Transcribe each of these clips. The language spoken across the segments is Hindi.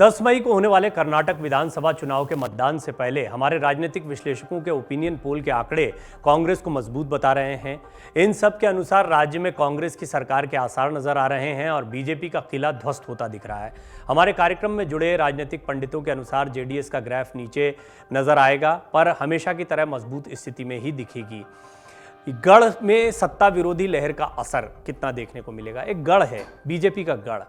10 मई को होने वाले कर्नाटक विधानसभा चुनाव के मतदान से पहले हमारे राजनीतिक विश्लेषकों के ओपिनियन पोल के आंकड़े कांग्रेस को मजबूत बता रहे हैं। इन सब के अनुसार राज्य में कांग्रेस की सरकार के आसार नजर आ रहे हैं और बीजेपी का किला ध्वस्त होता दिख रहा है। हमारे कार्यक्रम में जुड़े राजनीतिक पंडितों के अनुसार जेडीएस का ग्राफ नीचे नजर आएगा, पर हमेशा की तरह मजबूत स्थिति में ही दिखेगी। गढ़ में सत्ता विरोधी लहर का असर कितना देखने को मिलेगा। एक गढ़ है, बीजेपी का गढ़।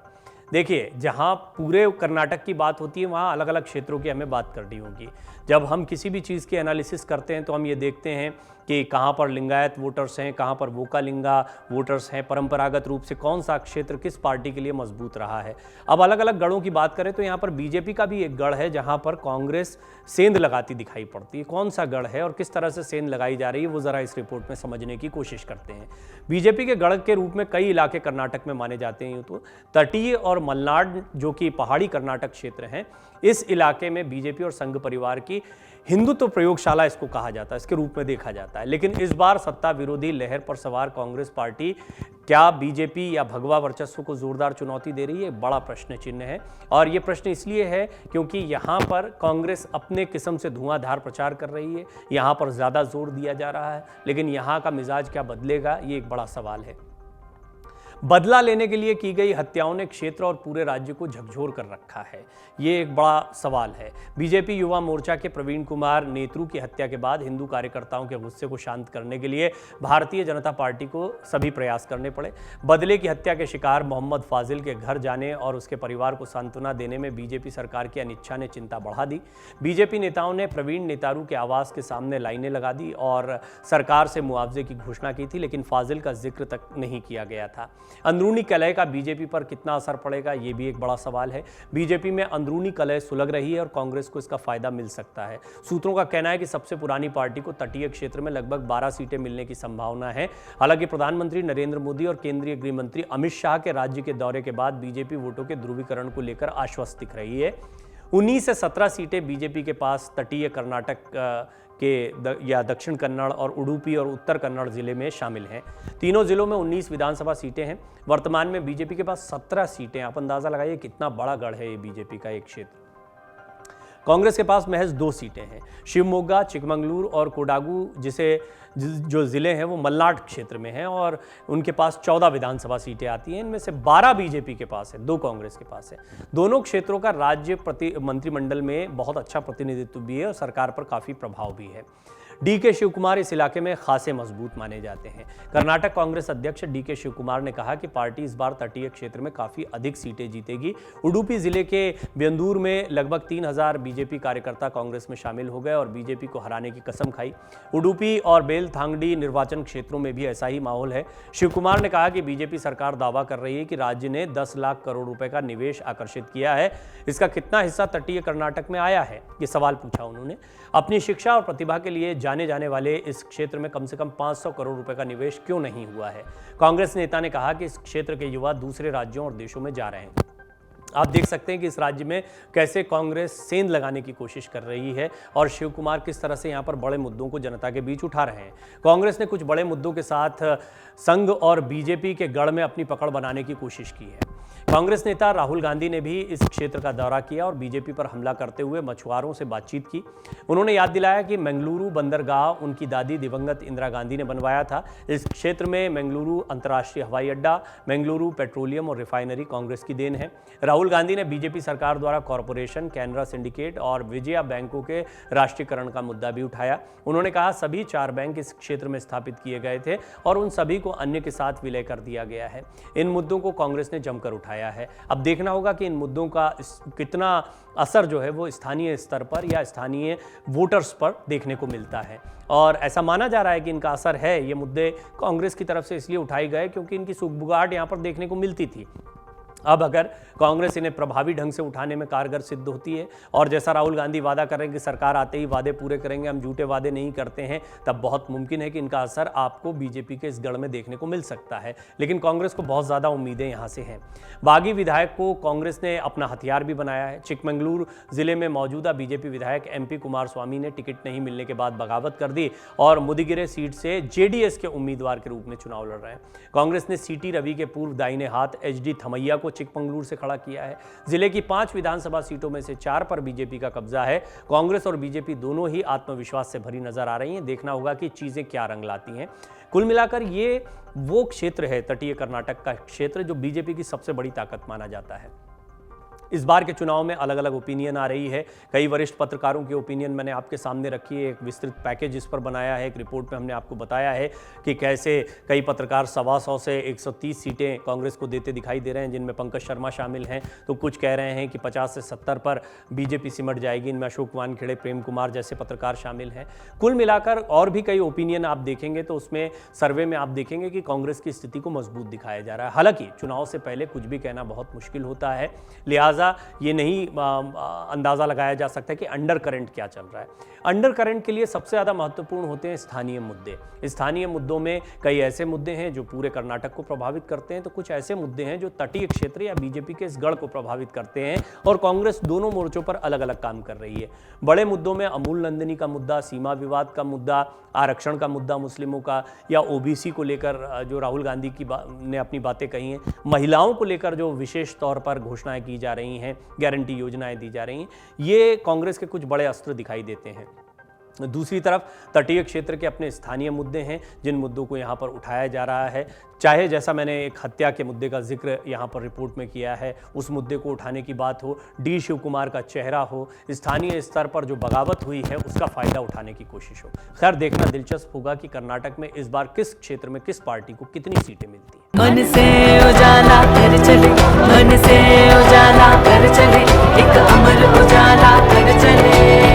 देखिए, जहां पूरे कर्नाटक की बात होती है वहां अलग अलग क्षेत्रों की हमें बात करनी होगी। जब हम किसी भी चीज़ की एनालिसिस करते हैं तो हम ये देखते हैं कि कहाँ पर लिंगायत वोटर्स हैं, कहाँ पर वोकालिंगा वोटर्स हैं, परंपरागत रूप से कौन सा क्षेत्र किस पार्टी के लिए मजबूत रहा है। अब अलग अलग गढ़ों की बात करें तो यहाँ पर बीजेपी का भी एक गढ़ है जहाँ पर कांग्रेस सेंध लगाती दिखाई पड़ती है। कौन सा गढ़ है और किस तरह से सेंध लगाई जा रही है वो ज़रा इस रिपोर्ट में समझने की कोशिश करते हैं। बीजेपी के गढ़ के रूप में कई इलाके कर्नाटक में माने जाते हैं। तो तटीय और मलनाड जो कि पहाड़ी कर्नाटक क्षेत्र हैं, इस इलाके में बीजेपी और संघ परिवार की हिंदुत्व प्रयोगशाला इसको कहा जाता है, इसके रूप में देखा जाता है। लेकिन इस बार सत्ता विरोधी लहर पर सवार कांग्रेस पार्टी क्या बीजेपी या भगवा वर्चस्व को जोरदार चुनौती दे रही है, बड़ा प्रश्न चिन्ह है। और ये प्रश्न इसलिए है क्योंकि यहाँ पर कांग्रेस अपने किस्म से धुआंधार प्रचार कर रही है, यहाँ पर ज़्यादा जोर दिया जा रहा है, लेकिन यहाँ का मिजाज क्या बदलेगा, ये एक बड़ा सवाल है। बदला लेने के लिए की गई हत्याओं ने क्षेत्र और पूरे राज्य को झकझोर कर रखा है, ये एक बड़ा सवाल है। बीजेपी युवा मोर्चा के प्रवीण कुमार नेतृ की हत्या के बाद हिंदू कार्यकर्ताओं के गुस्से को शांत करने के लिए भारतीय जनता पार्टी को सभी प्रयास करने पड़े। बदले की हत्या के शिकार मोहम्मद फाजिल के घर जाने और उसके परिवार को सांत्वना देने में बीजेपी सरकार की अनिच्छा ने चिंता बढ़ा दी। बीजेपी नेताओं ने प्रवीण नेतारू के आवास के सामने लाइनें लगा दी और सरकार से मुआवजे की घोषणा की थी, लेकिन फाजिल का जिक्र तक नहीं किया गया था। अंदरूनी कलह का बीजेपी पर कितना असर पड़ेगा, ये भी एक बड़ा सवाल है। बीजेपी में अंदरूनी कलह सुलग रही है और कांग्रेस को इसका फायदा मिल सकता है। सूत्रों का कहना है कि सबसे पुरानी पार्टी को तटीय क्षेत्र में लगभग 12 सीटें मिलने की संभावना है। हालांकि प्रधानमंत्री नरेंद्र मोदी और केंद्रीय गृह मंत्री अमित शाह के राज्य के दौरे के बाद बीजेपी वोटों के ध्रुवीकरण को लेकर आश्वस्त दिख रही है। 19 से 17 सीटें बीजेपी के पास तटीय कर्नाटक या दक्षिण कन्नड़ और उडुपी और उत्तर कन्नड़ जिले में शामिल हैं। तीनों जिलों में 19 विधानसभा सीटें हैं। वर्तमान में बीजेपी के पास 17 सीटें। आप अंदाजा लगाइए कितना बड़ा गढ़ है ये बीजेपी का एक क्षेत्र। कांग्रेस के पास महज 2 सीटें हैं। शिवमोगा, चिकमंगलूर और कोडागू जो ज़िले हैं वो मलनाड क्षेत्र में हैं और उनके पास 14 विधानसभा सीटें आती हैं। इनमें से 12 बीजेपी के पास है, 2 कांग्रेस के पास है। दोनों क्षेत्रों का राज्य मंत्रिमंडल में बहुत अच्छा प्रतिनिधित्व भी है और सरकार पर काफ़ी प्रभाव भी है। डीके शिवकुमार इस इलाके में खासे मजबूत माने जाते हैं। कर्नाटक कांग्रेस अध्यक्ष डीके शिवकुमार ने कहा कि पार्टी इस बार तटीय क्षेत्र में काफ़ी अधिक सीटें जीतेगी। उडुपी जिले के बेंदूर में लगभग 3000 बीजेपी कार्यकर्ता कांग्रेस में शामिल हो गए और बीजेपी को हराने की कसम खाई। उडुपी और बेलथांगडी निर्वाचन क्षेत्रों में भी ऐसा ही माहौल है। शिवकुमार ने कहा कि बीजेपी सरकार दावा कर रही है कि राज्य ने 10 लाख करोड़ रुपए का निवेश आकर्षित किया है। इसका कितना हिस्सा तटीय कर्नाटक में आया है, ये सवाल पूछा उन्होंने। अपनी शिक्षा और प्रतिभा के लिए जाने जाने वाले इस क्षेत्र में कम से कम 500 करोड़ रुपए का निवेश क्यों नहीं हुआ है। कांग्रेस नेता ने कहा कि इस क्षेत्र के युवा दूसरे राज्यों और देशों में जा रहे हैं। आप देख सकते हैं कि इस राज्य में कैसे कांग्रेस सेंध लगाने की कोशिश कर रही है और शिवकुमार किस तरह से यहाँ पर बड़े मुद्दों को जनता के बीच उठा रहे हैं। कांग्रेस ने कुछ बड़े मुद्दों के साथ संघ और बीजेपी के गढ़ में अपनी पकड़ बनाने की कोशिश की है। कांग्रेस नेता राहुल गांधी ने भी इस क्षेत्र का दौरा किया और बीजेपी पर हमला करते हुए मछुआरों से बातचीत की। उन्होंने याद दिलाया कि मंगलुरु बंदरगाह उनकी दादी दिवंगत इंदिरा गांधी ने बनवाया था। इस क्षेत्र में मंगलुरु अंतर्राष्ट्रीय हवाई अड्डा, मंगलुरु पेट्रोलियम और रिफाइनरी कांग्रेस की देन है। राहुल गांधी ने बीजेपी सरकार द्वारा कॉरपोरेशन, कैनरा सिंडिकेट और विजया बैंकों के राष्ट्रीयकरण का मुद्दा भी उठाया। उन्होंने कहा सभी 4 बैंक इस क्षेत्र में स्थापित किए गए थे और उन सभी को अन्य के साथ विलय कर दिया गया है। इन मुद्दों को कांग्रेस ने जमकर उठाया है। अब देखना होगा कि इन मुद्दों का कितना असर जो है वो स्थानीय स्तर पर या स्थानीय वोटर्स पर देखने को मिलता है। और ऐसा माना जा रहा है कि इनका असर है। ये मुद्दे कांग्रेस की तरफ से इसलिए उठाए गए क्योंकि इनकी सुगबुगाहट यहाँ पर देखने को मिलती थी। अब अगर कांग्रेस इन्हें प्रभावी ढंग से उठाने में कारगर सिद्ध होती है और जैसा राहुल गांधी वादा कर रहे हैं कि सरकार आते ही वादे पूरे करेंगे, हम झूठे वादे नहीं करते हैं, तब बहुत मुमकिन है कि इनका असर आपको बीजेपी के इस गढ़ में देखने को मिल सकता है। लेकिन कांग्रेस को बहुत ज़्यादा उम्मीदें यहाँ से हैं। बागी विधायक को कांग्रेस ने अपना हथियार भी बनाया है। चिकमंगलूर जिले में मौजूदा बीजेपी विधायक MP कुमारस्वामी ने टिकट नहीं मिलने के बाद बगावत कर दी और मुदिगिरे सीट से जेडीएस के उम्मीदवार के रूप में चुनाव लड़ रहे हैं। कांग्रेस ने CT रवि के पूर्व दाहिने हाथ HD थमैया को चिकमंगलुरु से खड़ा किया है। जिले की 5 विधानसभा सीटों में से 4 पर बीजेपी का कब्जा है। कांग्रेस और बीजेपी दोनों ही आत्मविश्वास से भरी नजर आ रही हैं। देखना होगा कि चीजें क्या रंग लाती हैं। कुल मिलाकर ये वो क्षेत्र है, तटीय कर्नाटक का क्षेत्र, जो बीजेपी की सबसे बड़ी ताकत माना जाता है। इस बार के चुनाव में अलग अलग ओपिनियन आ रही है। कई वरिष्ठ पत्रकारों की ओपिनियन मैंने आपके सामने रखी है। एक विस्तृत पैकेज इस पर बनाया है। एक रिपोर्ट में हमने आपको बताया है कि कैसे कई पत्रकार 125 से 130 सीटें कांग्रेस को देते दिखाई दे रहे हैं, जिनमें पंकज शर्मा शामिल हैं। तो कुछ कह रहे हैं कि 50 से 70 पर बीजेपी सिमट जाएगी। इनमें अशोक वानखेड़े, प्रेम कुमार जैसे पत्रकार शामिल हैं। कुल मिलाकर और भी कई ओपिनियन आप देखेंगे तो उसमें सर्वे में आप देखेंगे कि कांग्रेस की स्थिति को मजबूत दिखाया जा रहा है। हालांकि चुनाव से पहले कुछ भी कहना बहुत मुश्किल होता है, लिहाजा ये नहीं अंदाजा लगाया जा सकता कि अंडर करंट क्या चल रहा है। अंडर करंट के लिए सबसे ज़्यादा महत्वपूर्ण होते हैं स्थानीय मुद्दे। स्थानीय मुद्दों में कई ऐसे मुद्दे हैं जो पूरे कर्नाटक को प्रभावित करते हैं, तो कुछ ऐसे मुद्दे हैं जो तटीय क्षेत्र या बीजेपी के इस गढ़ को प्रभावित करते हैं। और कांग्रेस दोनों मोर्चों पर अलग अलग काम कर रही है। बड़े मुद्दों में अमूल नंदिनी का मुद्दा, सीमा विवाद का मुद्दा, आरक्षण का मुद्दा मुस्लिमों का, या ओबीसी को लेकर जो राहुल गांधी ने अपनी बातें कही हैं, महिलाओं को लेकर जो विशेष तौर पर घोषणाएं की जा रही हैं, गारंटी योजनाएं दी जा रही हैं, ये कांग्रेस के कुछ बड़े अस्त्र दिखाई देते हैं। दूसरी तरफ तटीय क्षेत्र के अपने स्थानीय मुद्दे हैं, जिन मुद्दों को यहाँ पर उठाया जा रहा है। चाहे जैसा मैंने एक हत्या के मुद्दे का जिक्र यहाँ पर रिपोर्ट में किया है, उस मुद्दे को उठाने की बात हो, डी शिव कुमार का चेहरा हो, स्थानीय स्तर पर जो बगावत हुई है उसका फायदा उठाने की कोशिश हो। खैर, देखना दिलचस्प होगा कि कर्नाटक में इस बार किस क्षेत्र में किस पार्टी को कितनी सीटें मिलती हैं। मन से उजाला कर चले, मन से उजाला कर चले, एक अमर उजाला कर चले।